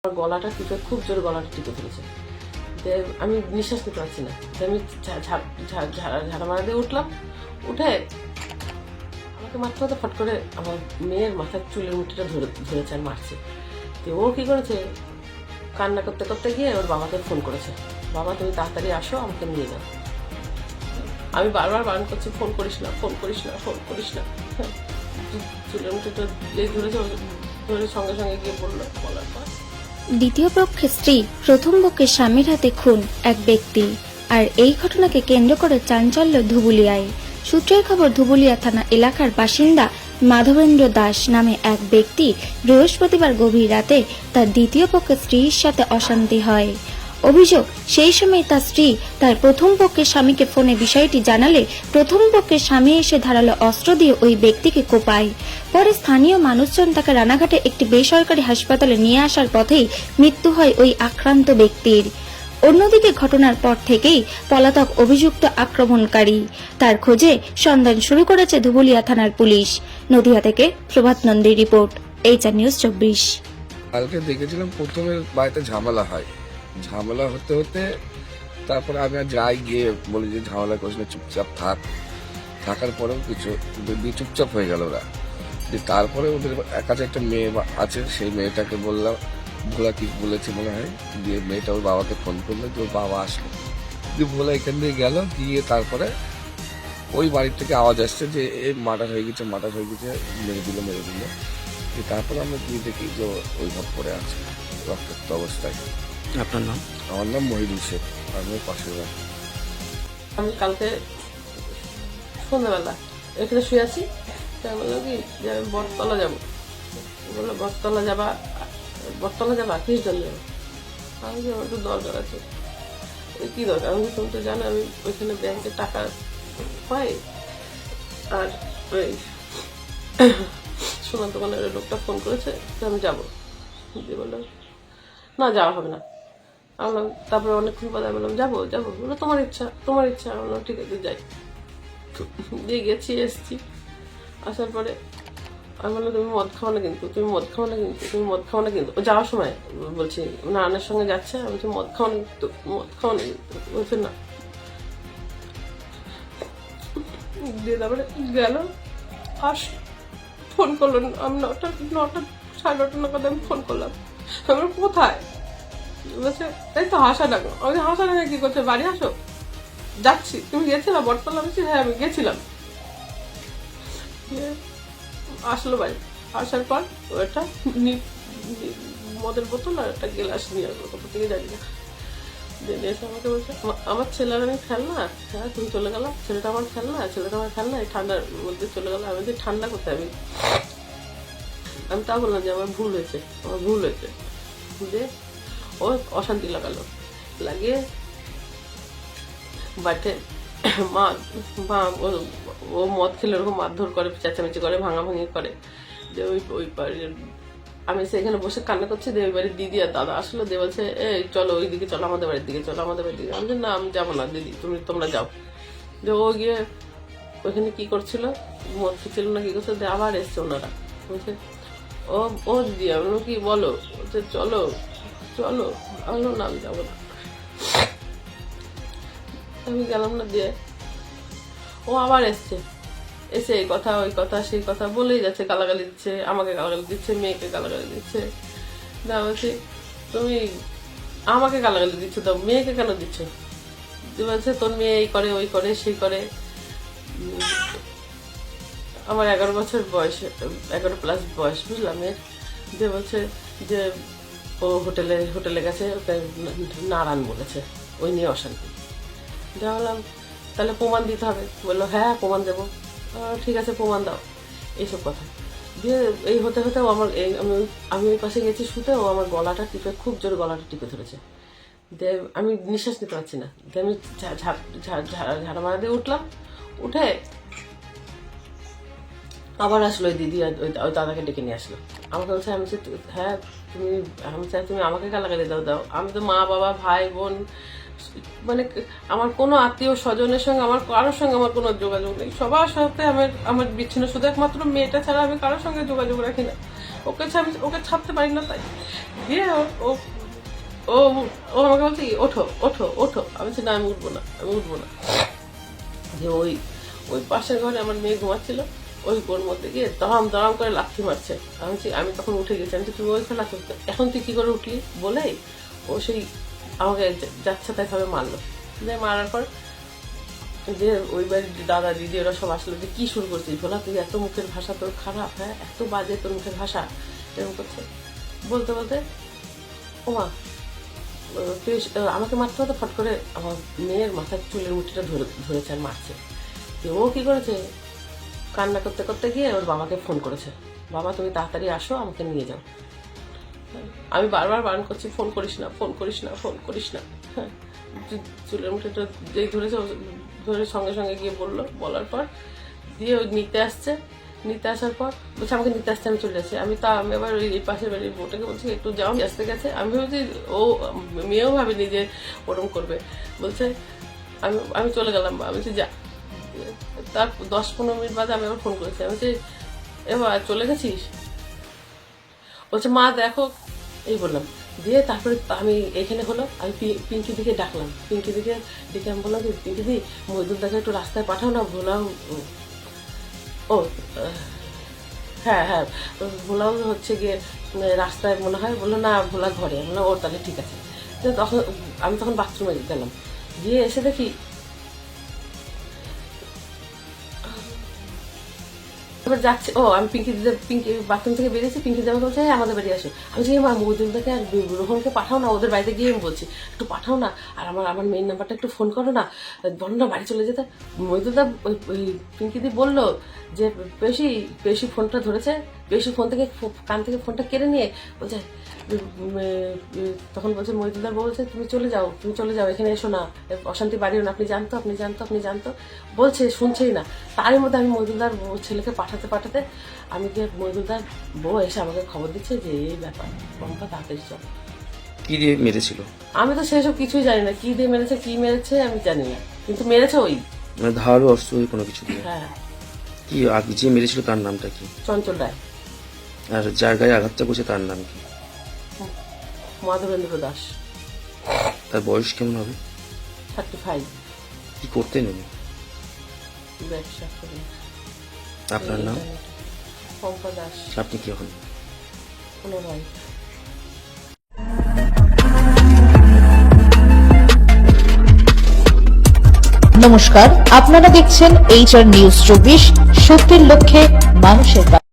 আমার গলাটা টিপে খুব জোরে গলাটা টিপে ধরেছে। আমি নিঃশ্বাস নিতে পারছি না। আমি ঝাড়া মারা দিয়ে উঠলাম, উঠে আমাকে মারতে হতে ফট করে আমার মেয়ের মাথার চুলের মুঠিটা ধরেছে আর মারছে। তো ও কি করেছে, কান্না করতে করতে গিয়ে ওর বাবাকে ফোন করেছে, বাবা তুমি তাড়াতাড়ি আসো, আমাকে নিয়ে যাও। আমি বারবার বারণ করছি, ফোন করিস না, ফোন করিস না, ফোন করিস না। চুলের মুঠিটা ধরেছে, ধরে সঙ্গে সঙ্গে গিয়ে বললো। বলার পর দ্বিতীয় পক্ষের স্ত্রী প্রথম পক্ষের স্বামীর হাতে খুন এক ব্যক্তি। আর এই ঘটনাকে কেন্দ্র করে চাঞ্চল্য ধুবুলিয়ায়। সূত্রের খবর, ধুবুলিয়া থানা এলাকার বাসিন্দা মাধবেন্দ্র দাস নামে এক ব্যক্তি বৃহস্পতিবার গভীর রাতে তার দ্বিতীয় পক্ষের স্ত্রীর সাথে অশান্তি হয়। অভিযোগ, সেই সময় তার স্ত্রী তার প্রথম পক্ষের স্বামীকে ফোনে বিষয়টি জানালে প্রথম পক্ষের স্বামী এসে ধারালো অস্ত্র দিয়ে ওই ব্যক্তিকে কোপায়। পরে স্থানীয় মানুষজন তাকে রানাঘাটে একটি বেসরকারি হাসপাতালে নিয়ে আসার পথেই মৃত্যু হয় ওই আক্রান্ত ব্যক্তির। অন্যদিকে ঘটনার পর থেকেই পলাতক অভিযুক্ত আক্রমণকারী, তার খোঁজে সন্ধান শুরু করেছে ধুবুলিয়া থানার পুলিশ। নদিয়া থেকে প্রভাত নন্দীর রিপোর্ট, HR নিউজ 24। কালকে দেখেছিলাম প্রথমে বাড়িতে ঝামেলা হয়, ঝামেলা হতে হতে তারপরে আমি আর যাই, গিয়ে বলি যে ঝামেলা করিস না, চুপচাপ থাকার পরেও কিছু চুপচাপ হয়ে গেল ওরা। যে তারপরে ওদের কাছে একটা মেয়ে আছে, সেই মেয়েটাকে বললাম, ভোলা কি বলেছে মনে হয়, দিয়ে মেয়েটা ওর বাবাকে ফোন করলো, যে ওর বাবা আসলো, দিয়ে ভোলা এখান দিয়ে গেল, গিয়ে তারপরে ওই বাড়ির থেকে আওয়াজ আসছে যে মার্ডার হয়ে গেছে, মেরে দিল। তারপরে আমরা গিয়ে দেখি যে ওই ভাব পড়ে আছে রক্তাক্ত অবস্থায়। আপনার নাম? আমার নাম মহিদুল শেখ, আমি পাশের বাড়ি। আমি কালকে সন্ধ্যাবেলা এখানে শুয়ে আছি, তাই বললো কি যে আমি বটতলা যাবো। বললো বটতলা যাবা কিস জন্য যাবো? আমি যে আমার একটু দরকার আছে। কি দরকার? আমি তুমি তো জানো আমি ওইখানে ব্যাংকে টাকা পাই, আর ওই সোনার দোকানের লোকটা ফোন করেছে যে আমি যাবো। দিয়ে বললাম না, যাওয়া হবে না। আমি বললাম, তারপরে অনেকক্ষণ পরে বললাম যাবো। বললো তোমার ইচ্ছা। আমি বললাম ঠিক আছে যাই। দিয়ে গেছি, এসছি। আসার পরে আমি বললাম তুমি মদ খাও না কিন্তু, ও যাওয়ার সময় বলছি নানার সঙ্গে যাচ্ছে, আমি বলছি মদ খাও না কিন্তু, বলছে না। দিয়ে তারপরে গেল, ফোন করলো। আমি 9টা 9:30 নাগাদ আমি ফোন করলাম। আমি কোথায়? বলছে এই তো হাসাডাঙ্গা। আমি হাসাডাঙ্গা কি করছে? বাড়ি আসো, যাচ্ছি। তুমি গেছিলাম বটতলা? বলছি হ্যাঁ আমি গেছিলাম। আসলো বাড়ি, আসার পর ওটা মদের বোতল আর একটা গ্লাস নিয়ে আসলো, কোথা থেকে জানি না। এসে আমাকে বলছে আমার ছেলের আমি খেলনা। হ্যাঁ তুমি চলে গেল, ছেলেটা আমার খেলনা এই ঠান্ডার মধ্যে চলে গেল। আমি যে ঠান্ডা কোথায়? আমি তা বললাম যে আমার ভুল হয়েছে। যে ও অশান্তি লাগিয়ে বাটে ও মদ খেলে ওরকম মারধর করে, চেঁচামেচি করে, ভাঙাভাঙি করে। যে ওই বাড়ির আমি সেখানে বসে কান্না করছি। ওই বাড়ির দিদি আর দাদা আসলো, দিয়ে বলছে এই চলো ওইদিকে চলো, আমাদের বাড়ির দিকে চলো। আমি না, আমি যাবো না দিদি, তোমরা যাও। যে ও গিয়ে ওইখানে কি করছিল, মদ খেছিল না কি করছিল, দিয়ে আবার এসছে ওনারা। বলছে ও দিদি, আমি কি বলো? বলছে চলো। আমি না, আমি যাবো না। আমি গেলাম না। দিয়ে ও আবার এসে এই কথা ওই কথা সেই কথা বলেই যাচ্ছে, গালাগালি দিচ্ছে, আমাকে গালাগালি দিচ্ছে, মেয়েকে গালাগালি দিচ্ছে। বলছি তুমি আমাকে গালাগালি দিচ্ছ, তো মেয়েকে কেন দিচ্ছ? বলছে তোর মেয়ে এই করে ওই করে সেই করে। আমার 11 বছর বয়স, 11+ বয়স, বুঝলাম মেয়ের। যে বলছে যে ও হোটেলে গেছে, ওকে নারায়ণ বলেছে, ওই নিয়ে অশান্তি। বললাম তাহলে প্রমাণ দিতে হবে। বললো হ্যাঁ প্রমাণ দেবো। ঠিক আছে প্রমাণ দাও, এইসব কথা দিয়ে এই হতে আমার আমি ওই পাশে গেছি শুতে, ও আমার খুব জোরে গলাটা টিপে ধরেছে। দিয়ে আমি নিঃশ্বাস নিতে পারছি না। দিয়ে আমি ঝাড়া মারা দিয়ে উঠলাম, উঠে আবার আসলো ওই দিদি, ওই দাদাকে ডেকে নিয়ে আসলো। আমাকে বলছে হ্যাঁ তুমি আমাকে গালাগালি দাও। আমি তো মা বাবা ভাই বোন, মানে আমার কোনো আত্মীয় স্বজনের সঙ্গে, আমার কারোর সঙ্গে আমার কোনো যোগাযোগ নেই। সবার সাথে আমার বিচ্ছিন্ন, শুধু একমাত্র মেয়েটা ছাড়া আমি কারোর সঙ্গে যোগাযোগ রাখি না। ওকে ছাড়তে পারি না, তাই দিয়ে ও ও ও আমাকে বলছে কি, ওঠো ওঠো ওঠো। আমি বলছি না, আমি উঠবো না, আমি উঠবো না। যে ওই পাশের ঘরে আমার মেয়ে ঘুমাচ্ছিল, ওই গোর মধ্যে গিয়ে দড়াম দড়াম করে লাথি মারছে। আমি তখন উঠে গেছি। আমি তো তুমি ওইখানে লাথি, এখন তুই কি করে উঠলি বলে ও সেই আমাকে যাচ্ছে তাই ভাবে মারলো। দিয়ে মারার পর যে ওই বাড়ির দাদা দিদি ওরা সব আসলো, যে কি শুরু করছিস ভোলা, তুই এত মুখের ভাষা তোর খারাপ, হ্যাঁ এত বাজে তোর মুখের ভাষা, এরকম করছে। বলতে বলতে ওমা তুই আমাকে মারতে হতো, ফট করে আমার মেয়ের মাথার চুলের মুঠিটা ধরেছে আর মারছে। ও কি করেছে, কান্না করতে করতে গিয়ে ওর বাবাকে ফোন করেছে, বাবা তুমি তাড়াতাড়ি আসো, আমাকে নিয়ে যাও। আমি বারবার বারণ করছি, ফোন করিস না, ফোন করিস না, ফোন করিস না। হ্যাঁ, চুলের মুঠিটা যেই ধরেছে, ধরে সঙ্গে সঙ্গে গিয়ে বলার পর দিয়ে ওই নিতে আসার পর বলছে আমাকে নিতে আসছে, আমি চলে যাচ্ছি। আমি আবার ওই পাশের বাড়ির বউটাকে বলছি একটু যাও, আসতে গেছে। আমি ভেবেছি ও মেয়েও ভাবেনি যে ওরম করবে, বলছে আমি চলে গেলাম। আমি বলছি যা। তার 10-15 মিনিট বাদে আমি আবার ফোন করেছি, আমি বলছি এবার চলে গেছিস? বলছে মা দেখো, এই বললাম। দিয়ে তারপরে আমি এখানে হলো, আমি পিঙ্কি দিকে ডাকলাম, পিঙ্কি দিকে ডেকে আমি বললাম পিঙ্কি দি মহিদুল দাকে একটু রাস্তায় পাঠাও না, ভোলাও ও হ্যাঁ হ্যাঁ ভোলাও হচ্ছে গিয়ে রাস্তায় মনে হয়। বললো না ভোলা ঘরে। আমি বললাম ওর তাহলে ঠিক আছে। তখন আমি তখন বাথরুমে গেলাম, গিয়ে এসে দেখি এবার যাচ্ছে। আমি পিঙ্কি বাথরুম থেকে বেরিয়েছি, পিঙ্কি দিদি আমাকে বলছে আমাদের বাড়ি আসো। আমি বলছি মা মহিদুলদাকে আর রোহনকে পাঠাও না, ওদের বাড়িতে গিয়ে আমি বলছি একটু পাঠাও না, আর আমার মেয়ের নাম্বারটা একটু ফোন করো না, বলো না বাড়ি চলে যেতে। মহিদুলদা ওই পিঙ্কি দি বললো যে পেশি ফোনটা ধরেছে, পেশি ফোন থেকে কান থেকে ফোনটা কেড়ে নিয়ে বলছে, তখন বলছে মহিদুলদার বউ বলছে তুমি চলে যাও, এখানে এসো না, অশান্তি বাড়িও না, আপনি জানতো বলছে, শুনছেই না। তারই মধ্যে আমি মহিদুলদার ছেলেকে পাঠাতে আমি গিয়ে মহিদুলদার বউ এসে আমাকে খবর দিচ্ছে যে এই ব্যাপার, পম্পা তাড়াতাড়ি চল। কি দিয়ে মেরেছিল? আমি তো সেসব কিছুই জানি না, কি দিয়ে মেরেছে আমি জানি না, কিন্তু মেরেছে ওই মানে ধারালো অস্ত্র দিয়ে কোনো কিছু দিয়ে? হ্যাঁ। কি আর যে মেরেছিল তার নামটা কি? চঞ্চল রায়। আর যার গায়ে আঘাতটা করছে তার নাম কি? মাধবেন্দ্র দাস। তার বয়স কেমন হবে? 35। কি করতেন উনি? ব্যবসা করি। আপনার নাম? পম্পা দাস। আপনি কি হন? পুনরায়। নমস্কার, আপনারা দেখছেন HR নিউজ 24, সত্যের লক্ষ্যে মানুষের